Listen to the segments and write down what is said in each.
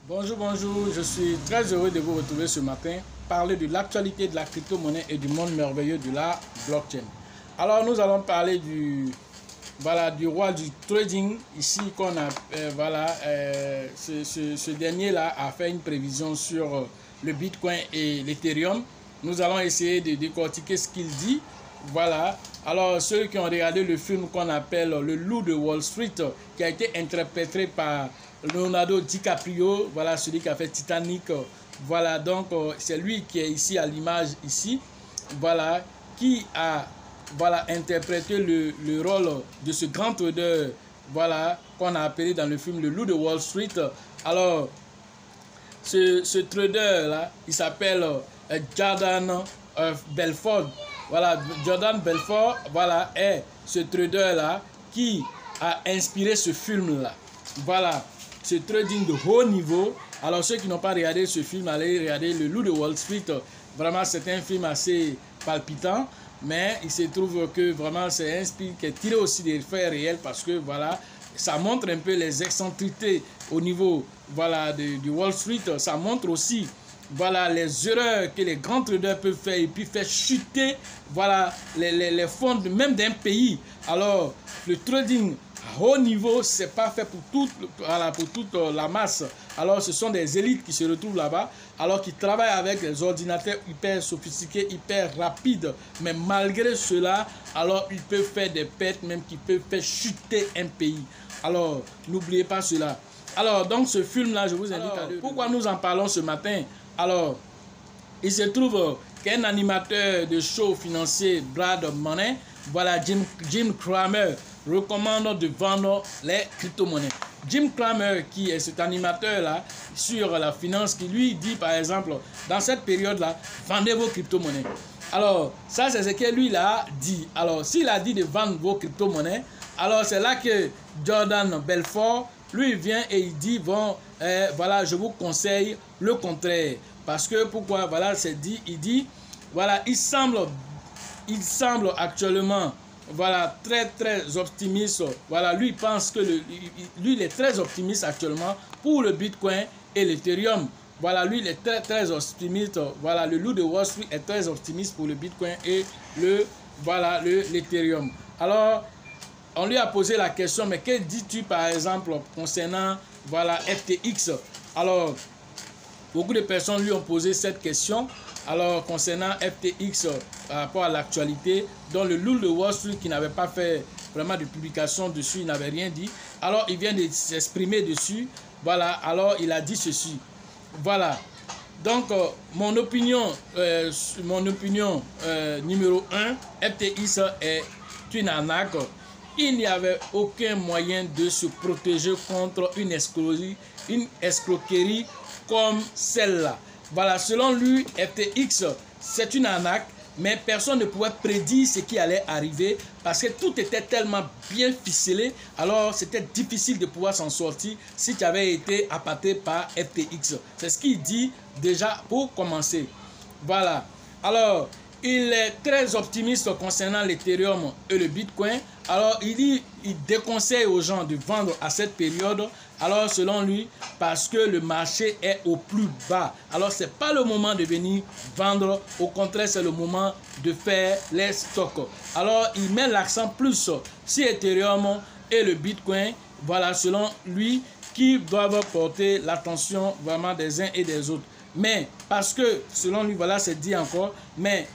Bonjour, bonjour, je suis très heureux de vous retrouver ce matin, parler de l'actualité de la crypto-monnaie et du monde merveilleux de la blockchain. Alors nous allons parler du roi du trading ici qu'on a, ce dernier-là a fait une prévision sur le Bitcoin et l'Ethereum. Nous allons essayer de décortiquer ce qu'il dit. Voilà. Alors ceux qui ont regardé le film qu'on appelle Le Loup de Wall Street, qui a été interprété par Leonardo DiCaprio, voilà, celui qui a fait Titanic, voilà, donc c'est lui qui est ici à l'image ici, voilà, qui a interprété le rôle de ce grand trader, voilà, qu'on a appelé dans le film Le Loup de Wall Street. Alors ce trader là, il s'appelle Jordan Belfort. Voilà, Jordan Belfort, voilà, est ce trader là qui a inspiré ce film là. Voilà, ce trading de haut niveau. Alors ceux qui n'ont pas regardé ce film, allez regarder Le Loup de Wall Street. Vraiment, c'est un film assez palpitant, mais il se trouve que vraiment c'est un film qui est tiré aussi des faits réels parce que voilà, ça montre un peu les excentricités au niveau, voilà, du Wall Street. Ça montre aussi, voilà, les erreurs que les grands traders peuvent faire et puis faire chuter, voilà, les fonds même d'un pays. Alors le trading à haut niveau, c'est pas fait pour toute la masse. Alors ce sont des élites qui se retrouvent là-bas, alors qu'ils travaillent avec des ordinateurs hyper sophistiqués, hyper rapides, mais malgré cela, alors ils peuvent faire des pertes même qui peuvent faire chuter un pays. Alors n'oubliez pas cela. Alors donc ce film là, je vous invite à le... Pourquoi nous en parlons ce matin? Alors il se trouve qu'un animateur de show financier, Brad Money, voilà, Jim Cramer, recommande de vendre les crypto-monnaies. Jim Cramer, qui est cet animateur-là sur la finance, qui lui dit par exemple, dans cette période-là, vendez vos crypto-monnaies. Alors, ça c'est ce que lui a dit. Alors, s'il a dit de vendre vos crypto-monnaies, alors c'est là que Jordan Belfort, lui vient et il dit, bon, voilà, je vous conseille le contraire. Parce que, pourquoi, voilà, c'est dit, il dit, voilà, il semble actuellement, voilà, très optimiste. Voilà, lui pense que lui il est très optimiste actuellement pour le Bitcoin et l'Ethereum. Voilà, lui il est très optimiste. Voilà, le Loup de Wall Street est très optimiste pour le Bitcoin et l'Ethereum. Alors on lui a posé la question, mais que dis-tu par exemple concernant, voilà, FTX? Alors beaucoup de personnes lui ont posé cette question. Alors concernant FTX par rapport à l'actualité, dont le Loup de Wall Street qui n'avait pas fait vraiment de publication dessus, il n'avait rien dit. Alors il vient de s'exprimer dessus. Voilà, alors il a dit ceci. Voilà. Donc mon opinion numéro 1, FTX est une arnaque. Il n'y avait aucun moyen de se protéger contre une escroquerie comme celle-là. Voilà, selon lui, FTX, c'est une arnaque, mais personne ne pouvait prédire ce qui allait arriver parce que tout était tellement bien ficelé, alors c'était difficile de pouvoir s'en sortir si tu avais été appâté par FTX. C'est ce qu'il dit déjà pour commencer. Voilà, alors il est très optimiste concernant l'Ethereum et le Bitcoin. Alors il déconseille aux gens de vendre à cette période. Alors selon lui, parce que le marché est au plus bas. Alors c'est pas le moment de venir vendre. Au contraire, c'est le moment de faire les stocks. Alors il met l'accent plus sur Ethereum et le Bitcoin. Voilà, selon lui, qui doivent porter l'attention vraiment des uns et des autres. Mais parce que selon lui, voilà, c'est dit encore, mais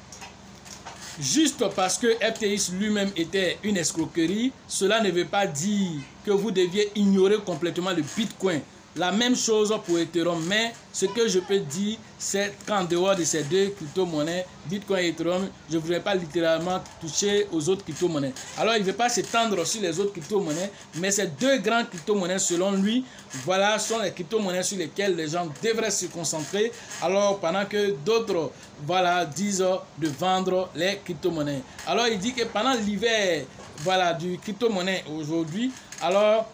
juste parce que FTX lui-même était une escroquerie, cela ne veut pas dire que vous deviez ignorer complètement le Bitcoin. La même chose pour Ethereum, mais ce que je peux dire, c'est qu'en dehors de ces deux crypto-monnaies, Bitcoin et Ethereum, je ne voudrais pas littéralement toucher aux autres crypto-monnaies. Alors, il ne veut pas s'étendre sur les autres crypto-monnaies, mais ces deux grandes crypto-monnaies, selon lui, voilà, sont les crypto-monnaies sur lesquelles les gens devraient se concentrer. Alors, pendant que d'autres, voilà, disent de vendre les crypto-monnaies. Alors, il dit que pendant l'hiver, voilà, du crypto-monnaie aujourd'hui, alors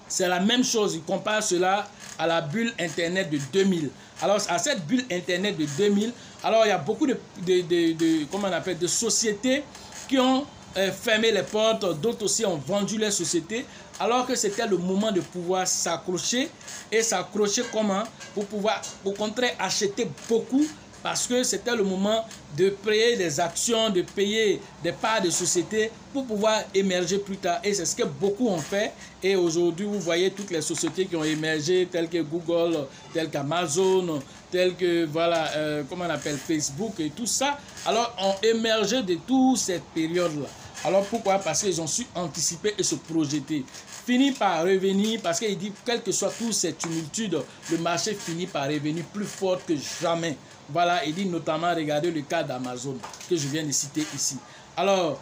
c'est la même chose. Il compare cela à la bulle Internet de 2000. Alors, à cette bulle Internet de 2000, alors il y a beaucoup comment on appelle, de sociétés qui ont fermé les portes, d'autres aussi ont vendu les sociétés, alors que c'était le moment de pouvoir s'accrocher. Et s'accrocher comment? Pour pouvoir au contraire acheter beaucoup, parce que c'était le moment de payer des actions, de payer des parts de société pour pouvoir émerger plus tard. Et c'est ce que beaucoup ont fait. Et aujourd'hui, vous voyez toutes les sociétés qui ont émergé, telles que Google, telles qu'Amazon, telles que, voilà, comment on appelle, Facebook et tout ça, alors ont émergé de toute cette période-là. Alors pourquoi? Parce qu'ils ont su anticiper et se projeter. Finit par revenir, parce qu'il dit, quelle que soit toute cette tumultude, le marché finit par revenir plus fort que jamais. Voilà, il dit notamment, regardez le cas d'Amazon que je viens de citer ici. Alors,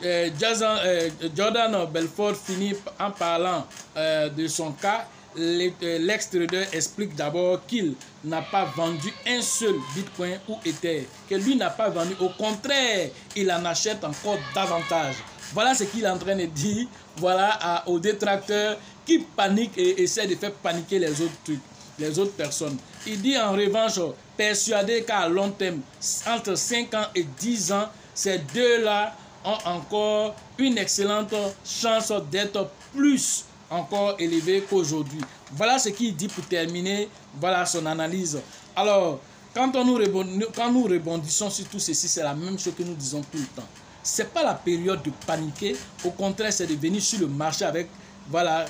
Jordan Belfort finit en parlant de son cas. L'ex-trader explique d'abord qu'il n'a pas vendu un seul Bitcoin ou Ether, que lui n'a pas vendu. Au contraire, il en achète encore davantage. Voilà ce qu'il est en train de dire, voilà, aux détracteurs qui paniquent et essaient de faire paniquer les autres trucs, les autres personnes. Il dit en revanche, persuadé qu'à long terme, entre 5 ans et 10 ans, ces deux-là ont encore une excellente chance d'être plus encore élevés qu'aujourd'hui. Voilà ce qu'il dit pour terminer, voilà son analyse. Alors, quand nous rebondissons sur tout ceci, c'est la même chose que nous disons tout le temps. Ce n'est pas la période de paniquer, au contraire, c'est de venir sur le marché avec, voilà,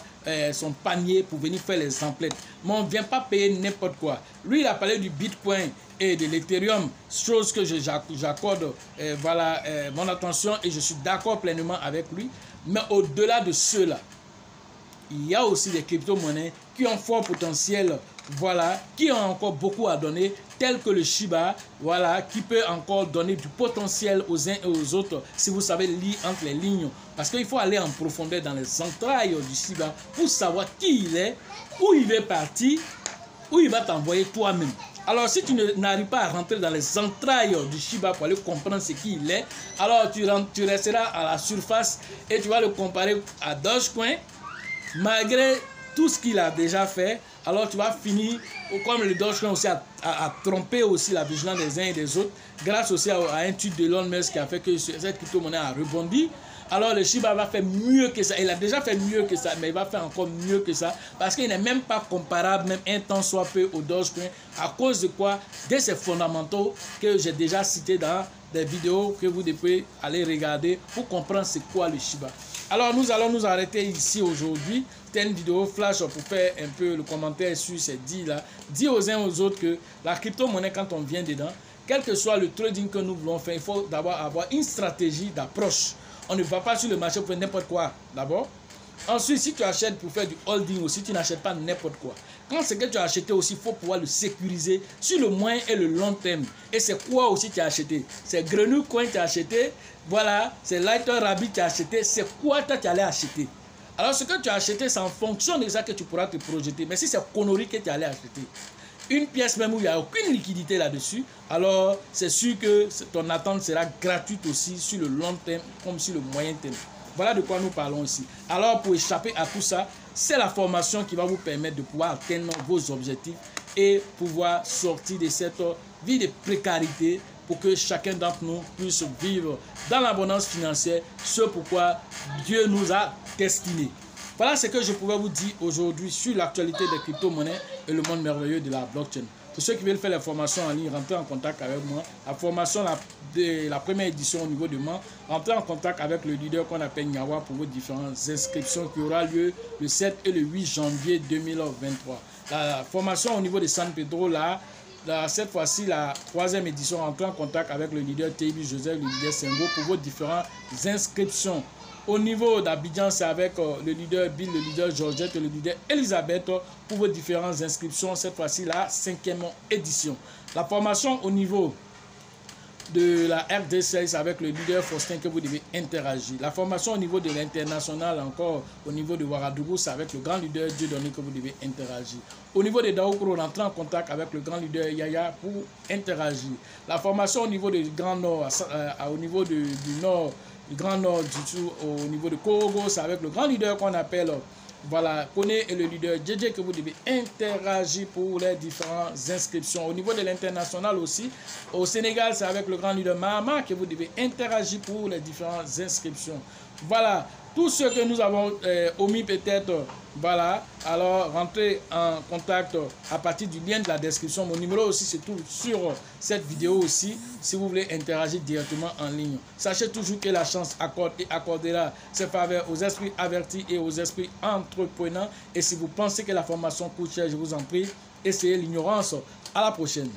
son panier pour venir faire les emplettes. Mais on ne vient pas payer n'importe quoi. Lui, il a parlé du Bitcoin et de l'Ethereum, chose que j'accorde voilà, mon attention et je suis d'accord pleinement avec lui. Mais au-delà de cela, il y a aussi des crypto-monnaies qui ont fort potentiel, voilà, qui ont encore beaucoup à donner, tels que le Shiba, voilà, qui peut encore donner du potentiel aux uns et aux autres, si vous savez lire entre les lignes. Parce qu'il faut aller en profondeur dans les entrailles du Shiba pour savoir qui il est, où il veut partir, où il va t'envoyer toi-même. Alors, si tu n'arrives pas à rentrer dans les entrailles du Shiba pour aller comprendre ce qu'il est, alors tu resteras à la surface et tu vas le comparer à Dogecoin. Malgré tout ce qu'il a déjà fait, alors tu vas finir, comme le Dogecoin aussi a trompé aussi la vigilance des uns et des autres, grâce aussi à un tweet de Elon Musk qui a fait que cette crypto-monnaie a rebondi. Alors le Shiba va faire mieux que ça. Il a déjà fait mieux que ça, mais il va faire encore mieux que ça. Parce qu'il n'est même pas comparable, même un temps soit peu, au Dogecoin. À cause de quoi? De ces fondamentaux que j'ai déjà cités dans des vidéos que vous devez aller regarder pour comprendre c'est quoi le Shiba. Alors nous allons nous arrêter ici aujourd'hui. C'était une vidéo flash pour faire un peu le commentaire sur ces deals-là. Dis aux uns aux autres que la crypto-monnaie, quand on vient dedans, quel que soit le trading que nous voulons faire, il faut d'abord avoir une stratégie d'approche. On ne va pas sur le marché pour faire n'importe quoi d'abord. Ensuite, si tu achètes pour faire du holding aussi, tu n'achètes pas n'importe quoi. Quand ce que tu as acheté aussi, il faut pouvoir le sécuriser sur le moyen et le long terme. Et c'est quoi aussi tu as acheté? C'est Grenouille Coin que tu as acheté. Voilà, c'est Lighter Rabbit que tu as acheté. C'est quoi toi tu allais acheter? Alors ce que tu as acheté, c'est en fonction de ça que tu pourras te projeter. Mais si c'est connerie que tu allais acheter, une pièce même où il n'y a aucune liquidité là-dessus, alors c'est sûr que ton attente sera gratuite aussi sur le long terme comme sur le moyen terme. Voilà de quoi nous parlons ici. Alors pour échapper à tout ça, c'est la formation qui va vous permettre de pouvoir atteindre vos objectifs et pouvoir sortir de cette vie de précarité pour que chacun d'entre nous puisse vivre dans l'abondance financière, ce pourquoi Dieu nous a destinés. Voilà ce que je pouvais vous dire aujourd'hui sur l'actualité des crypto-monnaies et le monde merveilleux de la blockchain. Pour ceux qui veulent faire les formations en ligne, rentrez en contact avec moi. La formation de la première édition au niveau de Mans, rentrez en contact avec le leader qu'on appelle Nyawa pour vos différentes inscriptions qui aura lieu le 7 et le 8 janvier 2023. La formation au niveau de San Pedro, là, cette fois-ci, la troisième édition, rentrez en contact avec le leader Thébi Joseph, le leader Sengo pour vos différentes inscriptions. Au niveau d'Abidjan, c'est avec le leader Bill, le leader Georgette et le leader Elisabeth pour vos différentes inscriptions. Cette fois-ci, la 5e édition. La formation au niveau de la RD16 avec le leader Faustin que vous devez interagir. La formation au niveau de l'international, encore au niveau de Ouagadougou, c'est avec le grand leader Dieudonné que vous devez interagir. Au niveau de Daoukro, rentrez en contact avec le grand leader Yaya pour interagir. La formation au niveau du Grand Nord, au niveau du Nord, du Grand Nord, du tout, au niveau de Korogo, c'est avec le grand leader qu'on appelle Voilà, Koné est le leader JJ que vous devez interagir pour les différentes inscriptions. Au niveau de l'international aussi, au Sénégal, c'est avec le grand leader Mahama que vous devez interagir pour les différentes inscriptions. Voilà, tout ce que nous avons omis peut-être, voilà, alors rentrez en contact à partir du lien de la description. Mon numéro aussi se trouve sur cette vidéo aussi, si vous voulez interagir directement en ligne. Sachez toujours que la chance accorde et accordera ses faveurs aux esprits avertis et aux esprits entreprenants. Et si vous pensez que la formation coûte cher, je vous en prie, essayez l'ignorance. À la prochaine.